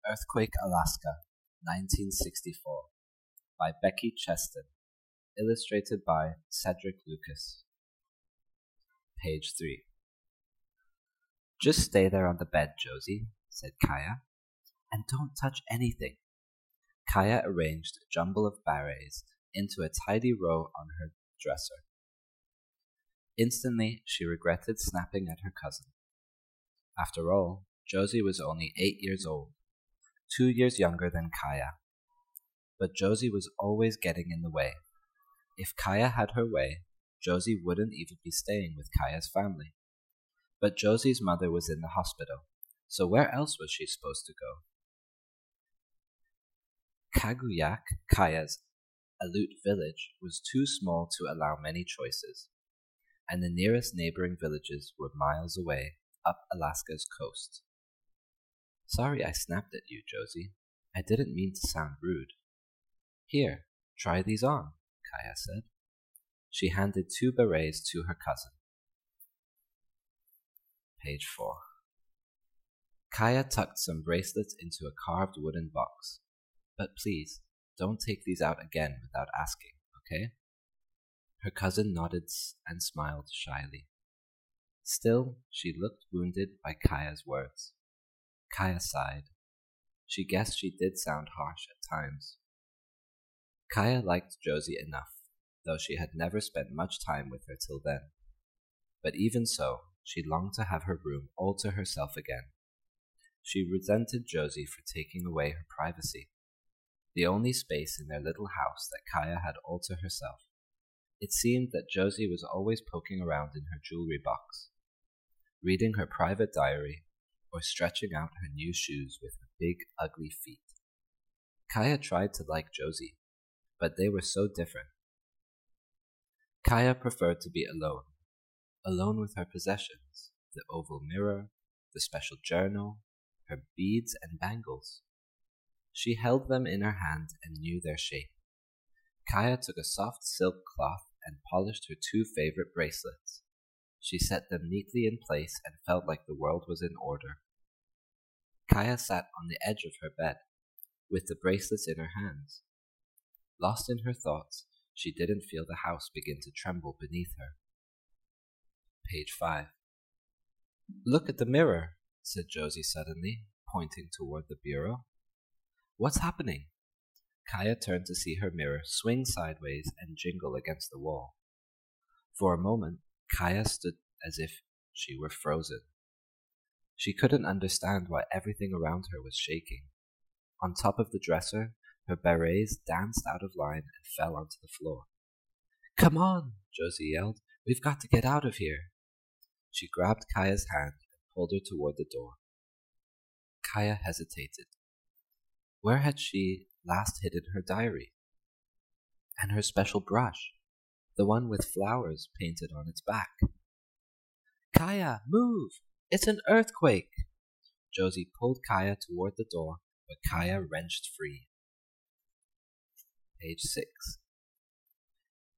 Earthquake, Alaska, 1964, by Becky Cheston, illustrated by Cedric Lucas. Page 3. Just stay there on the bed, Josie, said Kaya, and don't touch anything. Kaya arranged a jumble of berets into a tidy row on her dresser. Instantly, she regretted snapping at her cousin. After all, Josie was only 8 years old, 2 years younger than Kaya. But Josie was always getting in the way. If Kaya had her way, Josie wouldn't even be staying with Kaya's family. But Josie's mother was in the hospital, so where else was she supposed to go? Kaguyak, Kaya's Aleut village, was too small to allow many choices, and the nearest neighboring villages were miles away, up Alaska's coast. Sorry I snapped at you, Josie. I didn't mean to sound rude. Here, try these on, Kaya said. She handed 2 berets to her cousin. Page 4. Kaya tucked some bracelets into a carved wooden box. But please, don't take these out again without asking, okay? Her cousin nodded and smiled shyly. Still, she looked wounded by Kaya's words. Kaya sighed. She guessed she did sound harsh at times. Kaya liked Josie enough, though she had never spent much time with her till then. But even so, she longed to have her room all to herself again. She resented Josie for taking away her privacy, the only space in their little house that Kaya had all to herself. It seemed that Josie was always poking around in her jewelry box, reading her private diary, or stretching out her new shoes with her big, ugly feet. Kaya tried to like Josie, but they were so different. Kaya preferred to be alone with her possessions, the oval mirror, the special journal, her beads and bangles. She held them in her hand and knew their shape. Kaya took a soft silk cloth and polished her 2 favorite bracelets. She set them neatly in place and felt like the world was in order. Kaya sat on the edge of her bed, with the bracelets in her hands. Lost in her thoughts, she didn't feel the house begin to tremble beneath her. Page 5. Look at the mirror, said Josie suddenly, pointing toward the bureau. What's happening? Kaya turned to see her mirror swing sideways and jingle against the wall. For a moment, Kaya stood as if she were frozen. She couldn't understand why everything around her was shaking. On top of the dresser, her berets danced out of line and fell onto the floor. Come on, Josie yelled. We've got to get out of here. She grabbed Kaya's hand and pulled her toward the door. Kaya hesitated. Where had she last hidden her diary? And her special brush, the one with flowers painted on its back. Kaya, move! It's an earthquake! Josie pulled Kaya toward the door, but Kaya wrenched free. Page 6.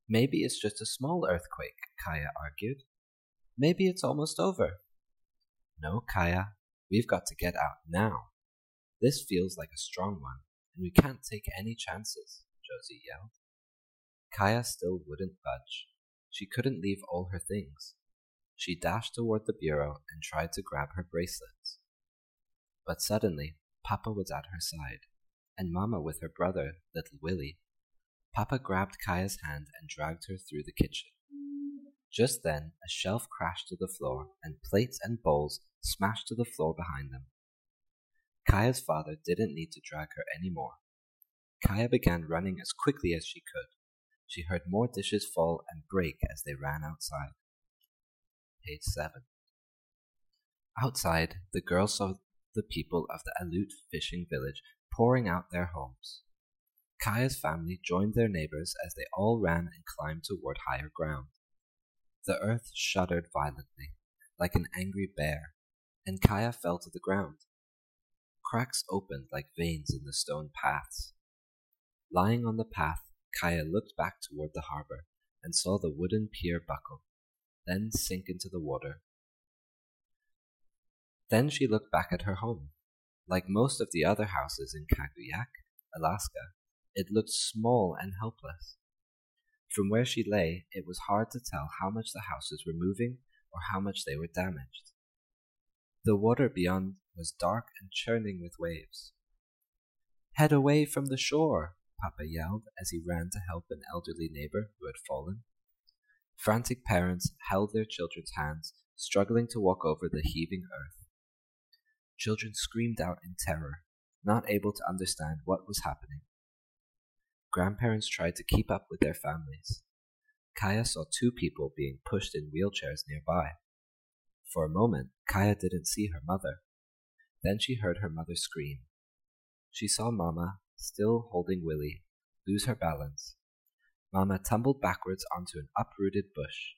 Maybe it's just a small earthquake, Kaya argued. Maybe it's almost over. No, Kaya, we've got to get out now. This feels like a strong one, and we can't take any chances, Josie yelled. Kaya still wouldn't budge. She couldn't leave all her things. She dashed toward the bureau and tried to grab her bracelets. But suddenly, Papa was at her side, and Mama with her brother, little Willie. Papa grabbed Kaya's hand and dragged her through the kitchen. Just then, a shelf crashed to the floor, and plates and bowls smashed to the floor behind them. Kaya's father didn't need to drag her anymore. Kaya began running as quickly as she could. She heard more dishes fall and break as they ran outside. Page 7. Outside, the girl saw the people of the Aleut fishing village pouring out their homes. Kaya's family joined their neighbors as they all ran and climbed toward higher ground. The earth shuddered violently, like an angry bear, and Kaya fell to the ground. Cracks opened like veins in the stone paths. Lying on the path, Kaya looked back toward the harbor and saw the wooden pier buckle, then sink into the water. Then she looked back at her home. Like most of the other houses in Kaguyak, Alaska, it looked small and helpless. From where she lay, it was hard to tell how much the houses were moving or how much they were damaged. The water beyond was dark and churning with waves. "Head away from the shore!" Papa yelled as he ran to help an elderly neighbor who had fallen. Frantic parents held their children's hands, struggling to walk over the heaving earth. Children screamed out in terror, not able to understand what was happening. Grandparents tried to keep up with their families. Kaya saw two people being pushed in wheelchairs nearby. For a moment, Kaya didn't see her mother. Then she heard her mother scream. She saw Mama, still holding Willie, lose her balance. Mama tumbled backwards onto an uprooted bush.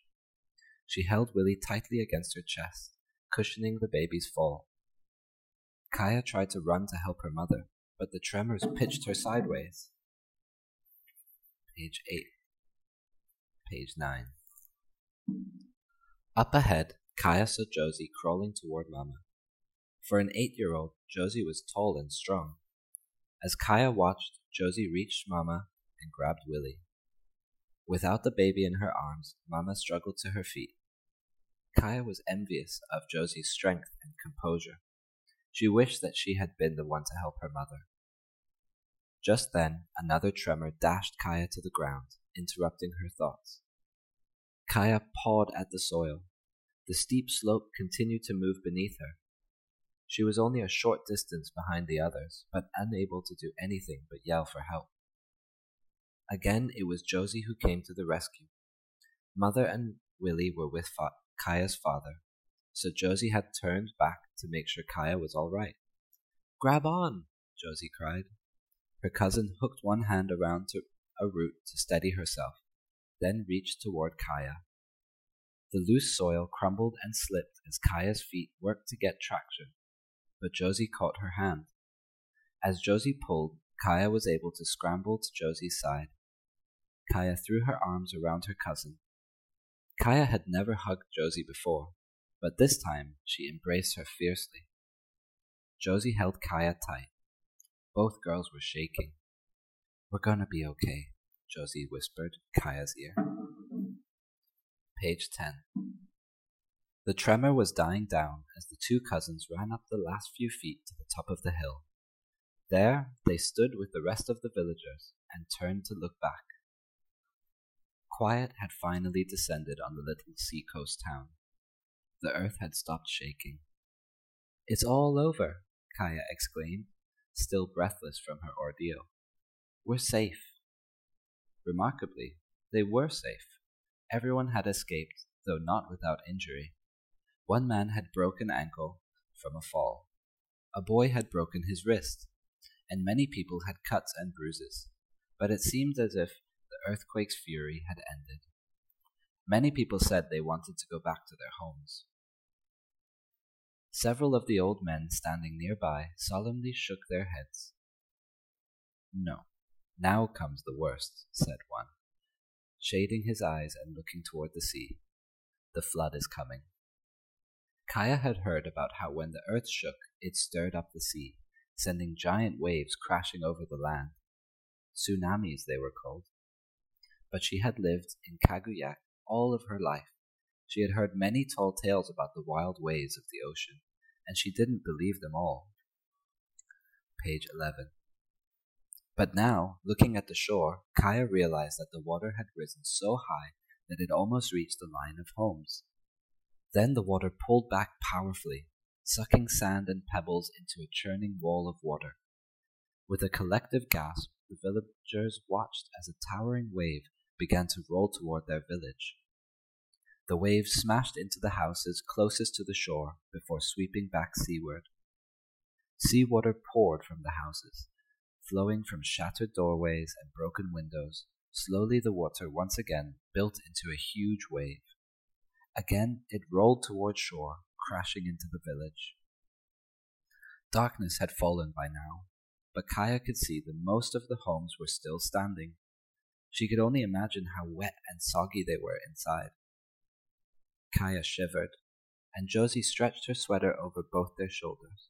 She held Willie tightly against her chest, cushioning the baby's fall. Kaya tried to run to help her mother, but the tremors pitched her sideways. Page 8. Page 9. Up ahead, Kaya saw Josie crawling toward Mama. For an 8-year-old, Josie was tall and strong. As Kaya watched, Josie reached Mama and grabbed Willie. Without the baby in her arms, Mama struggled to her feet. Kaya was envious of Josie's strength and composure. She wished that she had been the one to help her mother. Just then, another tremor dashed Kaya to the ground, interrupting her thoughts. Kaya pawed at the soil. The steep slope continued to move beneath her. She was only a short distance behind the others, but unable to do anything but yell for help. Again, it was Josie who came to the rescue. Mother and Willie were with Kaya's father, so Josie had turned back to make sure Kaya was all right. "Grab on!" Josie cried. Her cousin hooked one hand around a root to steady herself, then reached toward Kaya. The loose soil crumbled and slipped as Kaya's feet worked to get traction, but Josie caught her hand. As Josie pulled, Kaya was able to scramble to Josie's side. Kaya threw her arms around her cousin. Kaya had never hugged Josie before, but this time she embraced her fiercely. Josie held Kaya tight. Both girls were shaking. "We're gonna be okay," Josie whispered in Kaya's ear. Page 10. The tremor was dying down as the two cousins ran up the last few feet to the top of the hill. There they stood with the rest of the villagers and turned to look back. Quiet had finally descended on the little seacoast town. The earth had stopped shaking. "It's all over," Kaya exclaimed, still breathless from her ordeal. "We're safe." Remarkably, they were safe. Everyone had escaped, though not without injury. One man had broken ankle from a fall. A boy had broken his wrist, and many people had cuts and bruises, but it seemed as if the earthquake's fury had ended. Many people said they wanted to go back to their homes. Several of the old men standing nearby solemnly shook their heads. "No, now comes the worst," said one, shading his eyes and looking toward the sea. "The flood is coming." Kaya had heard about how when the earth shook, it stirred up the sea, sending giant waves crashing over the land. Tsunamis, they were called. But she had lived in Kaguyak all of her life. She had heard many tall tales about the wild ways of the ocean, and she didn't believe them all. Page 11. But now, looking at the shore, Kaya realized that the water had risen so high that it almost reached the line of homes. Then the water pulled back powerfully, sucking sand and pebbles into a churning wall of water. With a collective gasp, the villagers watched as a towering wave began to roll toward their village. The waves smashed into the houses closest to the shore before sweeping back seaward. Seawater poured from the houses, flowing from shattered doorways and broken windows. Slowly the water once again built into a huge wave. Again it rolled toward shore, crashing into the village. Darkness had fallen by now, but Kaya could see that most of the homes were still standing. She could only imagine how wet and soggy they were inside. Kaya shivered, and Josie stretched her sweater over both their shoulders.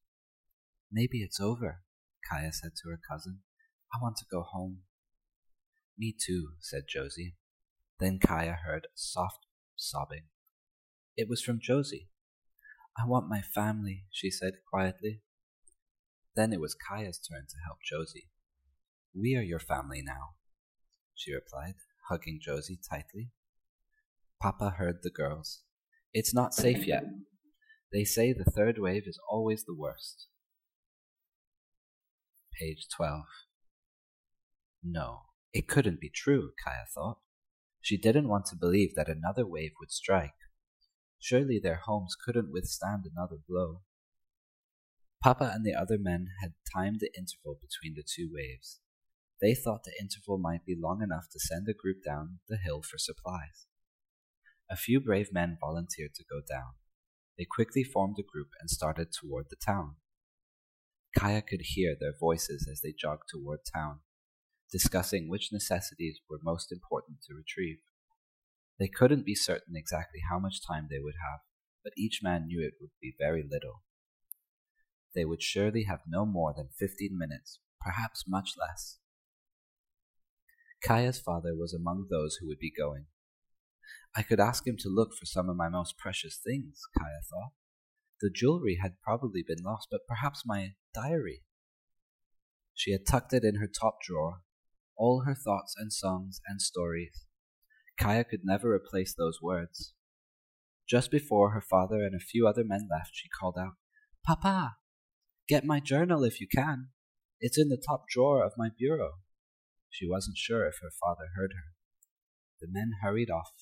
Maybe it's over, Kaya said to her cousin. I want to go home. Me too, said Josie. Then Kaya heard a soft sobbing. It was from Josie. I want my family, she said quietly. Then it was Kaya's turn to help Josie. We are your family now, she replied, hugging Josie tightly. Papa heard the girls. It's not safe yet. They say the third wave is always the worst. Page 12. No, it couldn't be true, Kaya thought. She didn't want to believe that another wave would strike. Surely their homes couldn't withstand another blow. Papa and the other men had timed the interval between the two waves. They thought the interval might be long enough to send a group down the hill for supplies. A few brave men volunteered to go down. They quickly formed a group and started toward the town. Kaya could hear their voices as they jogged toward town, discussing which necessities were most important to retrieve. They couldn't be certain exactly how much time they would have, but each man knew it would be very little. They would surely have no more than 15 minutes, perhaps much less. Kaya's father was among those who would be going. I could ask him to look for some of my most precious things, Kaya thought. The jewelry had probably been lost, but perhaps my diary. She had tucked it in her top drawer, all her thoughts and songs and stories. Kaya could never replace those words. Just before her father and a few other men left, she called out, Papa, get my journal if you can. It's in the top drawer of my bureau. She wasn't sure if her father heard her. The men hurried off,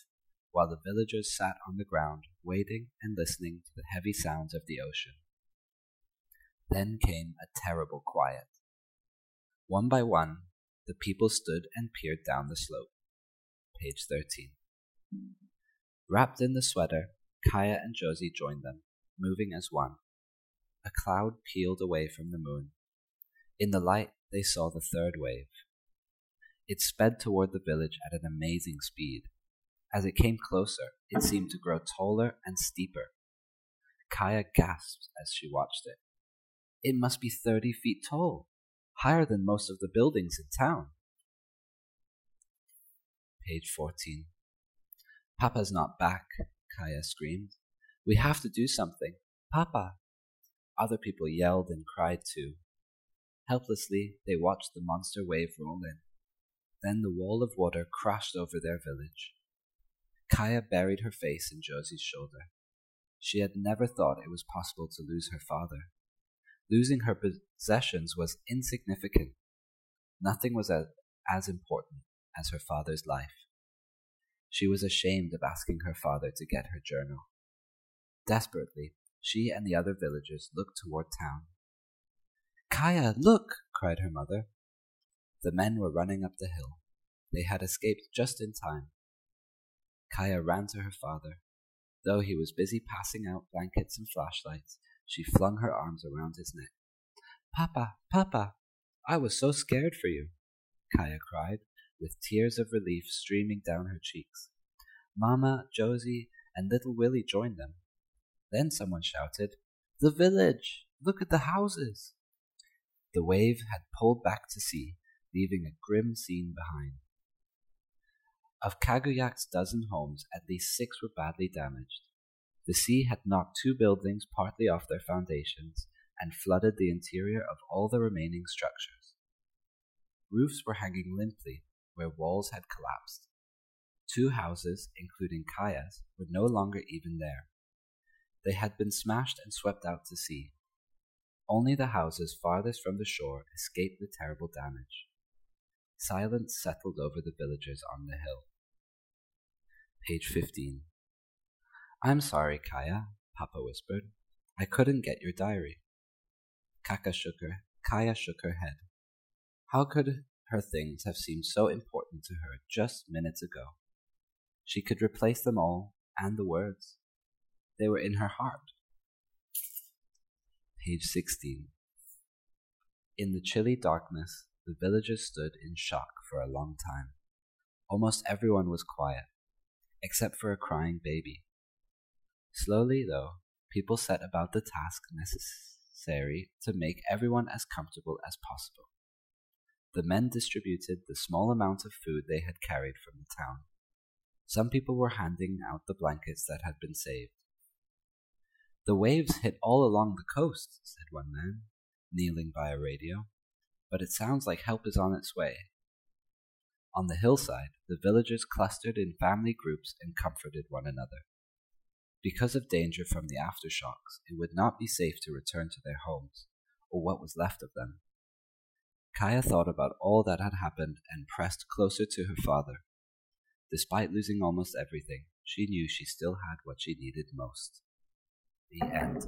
while the villagers sat on the ground, waiting and listening to the heavy sounds of the ocean. Then came a terrible quiet. One by one, the people stood and peered down the slope. Page 13. Wrapped in the sweater, Kaya and Josie joined them, moving as one. A cloud peeled away from the moon. In the light, they saw the third wave. It sped toward the village at an amazing speed. As it came closer, it seemed to grow taller and steeper. Kaya gasped as she watched it. It must be 30 feet tall, higher than most of the buildings in town. Page 14. Papa's not back, Kaya screamed. We have to do something. Papa! Other people yelled and cried too. Helplessly, they watched the monster wave roll in. Then the wall of water crashed over their village. Kaya buried her face in Josie's shoulder. She had never thought it was possible to lose her father. Losing her possessions was insignificant. Nothing was as important as her father's life. She was ashamed of asking her father to get her journal. Desperately, she and the other villagers looked toward town. Kaya, look! Cried her mother. The men were running up the hill. They had escaped just in time. Kaya ran to her father. Though he was busy passing out blankets and flashlights, she flung her arms around his neck. Papa, Papa, I was so scared for you, Kaya cried, with tears of relief streaming down her cheeks. Mama, Josie, and little Willie joined them. Then someone shouted, The village! Look at the houses! The wave had pulled back to sea, leaving a grim scene behind. Of Kaguyak's dozen homes, at least 6 were badly damaged. The sea had knocked 2 buildings partly off their foundations and flooded the interior of all the remaining structures. Roofs were hanging limply where walls had collapsed. 2 houses, including Kaya's, were no longer even there. They had been smashed and swept out to sea. Only the houses farthest from the shore escaped the terrible damage. Silence settled over the villagers on the hill. Page 15. I'm sorry, Kaya, Papa whispered. I couldn't get your diary. Kaya shook her head. How could her things have seemed so important to her just minutes ago? She could replace them all, and the words. They were in her heart. Page 16. In the chilly darkness, the villagers stood in shock for a long time. Almost everyone was quiet, except for a crying baby. Slowly, though, people set about the task necessary to make everyone as comfortable as possible. The men distributed the small amount of food they had carried from the town. Some people were handing out the blankets that had been saved. "The waves hit all along the coast," said one man, kneeling by a radio, "but it sounds like help is on its way." On the hillside, the villagers clustered in family groups and comforted one another. Because of danger from the aftershocks, it would not be safe to return to their homes, or what was left of them. Kaya thought about all that had happened and pressed closer to her father. Despite losing almost everything, she knew she still had what she needed most. The end.